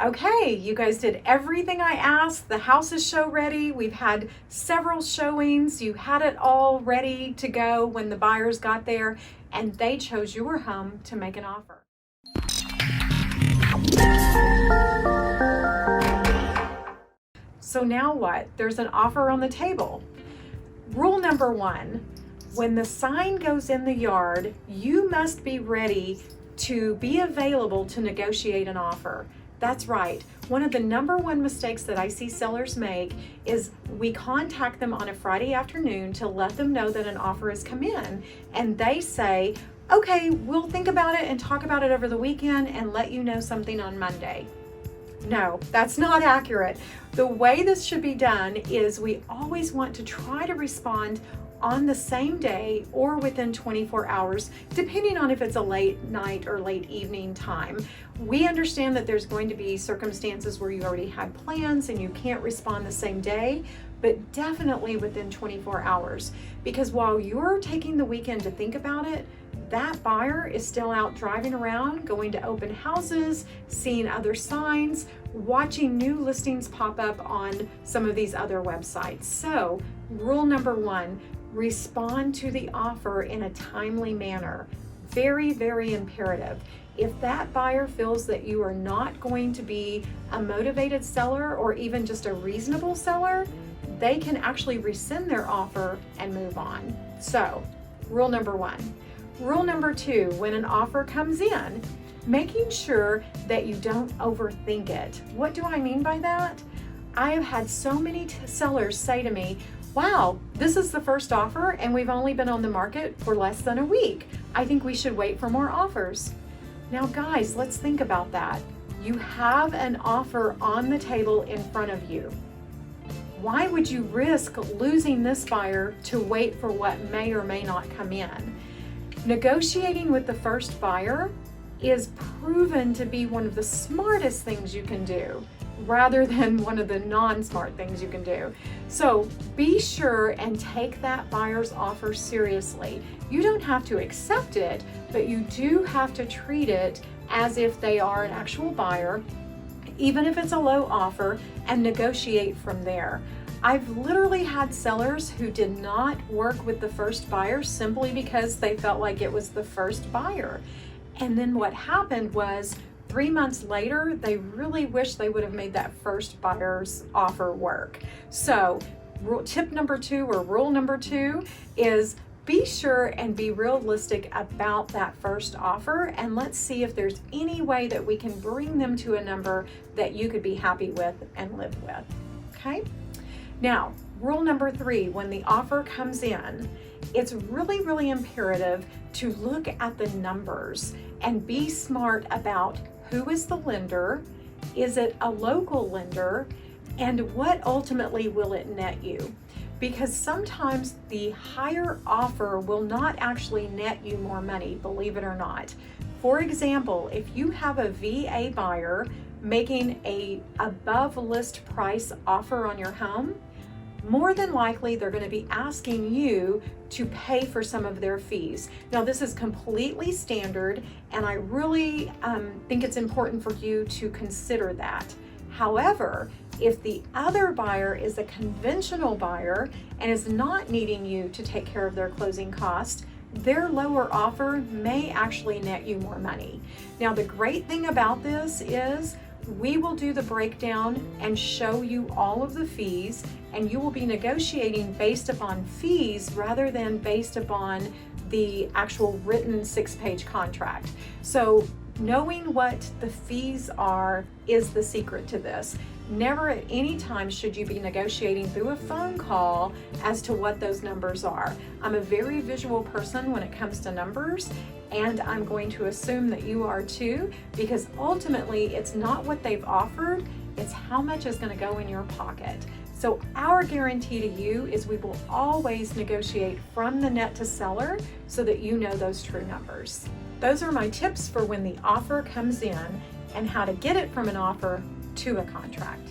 Okay, you guys did everything I asked. The house is show ready. We've had several showings. You had it all ready to go when the buyers got there, and they chose your home to make an offer. So now what? There's an offer on the table. Rule number 1, when the sign goes in the yard, you must be ready to be available to negotiate an offer. That's right. One of the number 1 mistakes that I see sellers make is we contact them on a Friday afternoon to let them know that an offer has come in, and they say, okay, we'll think about it and talk about it over the weekend and let you know something on Monday. No, that's not accurate. The way this should be done is we always want to try to respond on the same day or within 24 hours, depending on if it's a late night or late evening time. We understand that there's going to be circumstances where you already had plans and you can't respond the same day, but definitely within 24 hours. Because while you're taking the weekend to think about it, that buyer is still out driving around, going to open houses, seeing other signs, watching new listings pop up on some of these other websites. So, rule number 1, respond to the offer in a timely manner. Very, very imperative. If that buyer feels that you are not going to be a motivated seller or even just a reasonable seller, they can actually rescind their offer and move on. So, rule number 1. Rule number 2, when an offer comes in, making sure that you don't overthink it. What do I mean by that? I have had so many sellers say to me, wow, this is the first offer and we've only been on the market for less than a week. I think we should wait for more offers. Now guys, let's think about that. You have an offer on the table in front of you. Why would you risk losing this buyer to wait for what may or may not come in? Negotiating with the first buyer is proven to be one of the smartest things you can do, rather than one of the non-smart things you can do. So be sure and take that buyer's offer seriously. You don't have to accept it, but you do have to treat it as if they are an actual buyer, even if it's a low offer, and negotiate from there. I've literally had sellers who did not work with the first buyer simply because they felt like it was the first buyer. And then what happened was 3 months later, they really wish they would have made that first buyer's offer work. So tip number 2 or rule number 2 is be sure and be realistic about that first offer, and let's see if there's any way that we can bring them to a number that you could be happy with and live with, okay? Now, rule number 3, when the offer comes in, it's really, really imperative to look at the numbers and be smart about who is the lender, is it a local lender, and what ultimately will it net you? Because sometimes the higher offer will not actually net you more money, believe it or not. For example, if you have a VA buyer making a above list price offer on your home, more than likely they're going to be asking you to pay for some of their fees. Now this is completely standard, and I really think it's important for you to consider that. However, if the other buyer is a conventional buyer and is not needing you to take care of their closing costs, their lower offer may actually net you more money. Now the great thing about this is we will do the breakdown and show you all of the fees, and you will be negotiating based upon fees rather than based upon the actual written 6-page contract. So knowing what the fees are is the secret to this. Never at any time should you be negotiating through a phone call as to what those numbers are. I'm a very visual person when it comes to numbers, and I'm going to assume that you are too, because ultimately it's not what they've offered, it's how much is going to go in your pocket. So our guarantee to you is we will always negotiate from the net to seller so that you know those true numbers. Those are my tips for when the offer comes in and how to get it from an offer to a contract.